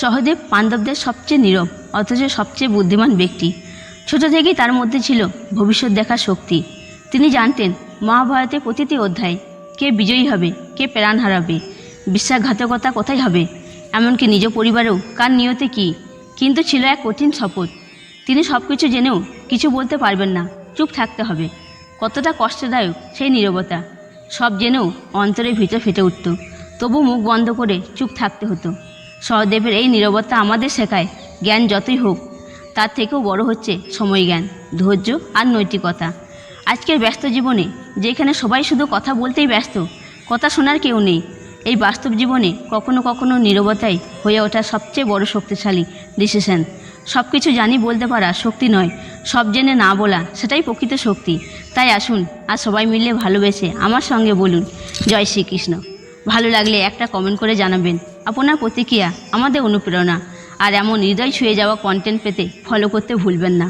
সহদেব পাণ্ডবদের সবচেয়ে নীরব অথচ সবচেয়ে বুদ্ধিমান ব্যক্তি। ছোট থেকেই তার মধ্যে ছিল ভবিষ্যৎ দেখার শক্তি। তিনি জানতেন মহাভারতের প্রতিটি অধ্যায় কে বিজয়ী হবে, কে প্রাণ হারাবে, বিশ্বাসঘাতকতা কোথায় হবে, এমনকি নিজ পরিবারেও কার নিয়তে কী। কিন্তু ছিল এক কঠিন শপথ, তিনি সব কিছু জেনেও কিছু বলতে পারবেন না, চুপ থাকতে হবে। কতটা কষ্টদায়ক সেই নীরবতা! সব জেনেও অন্তরের ভিতর ফেটে উঠত, তবু মুখ বন্ধ করে চুপ থাকতে হতো। সহদেবের এই নীরবতা আমাদের শেখায় জ্ঞান যতই হোক তার থেকেও বড় হচ্ছে সময় জ্ঞান, ধৈর্য আর নৈতিকতা। আজকের ব্যস্ত জীবনে যেখানে সবাই শুধু কথা বলতেই ব্যস্ত, কথা শোনার কেউ নেই, এই বাস্তব জীবনে কখনো কখনো নীরবতাই হয়ে ওঠা সবচেয়ে বড় শক্তিশালী ডিসিশন। সব কিছু জানি বলতে পারা শক্তি নয়, সব জেনে না বলা সেটাই প্রকৃত শক্তি। তাই আসুন আর সবাই মিলে ভালোবেসে আমার সঙ্গে বলুন জয় শ্রীকৃষ্ণ। ভালো লাগলে একটা কমেন্ট করে জানাবেন। আপনার প্রতিক্রিয়া আমাদের অনুপ্রেরণা। আর এমন হৃদয় ছুঁয়ে যাওয়া কন্টেন্ট পেতে ফলো করতে ভুলবেন না।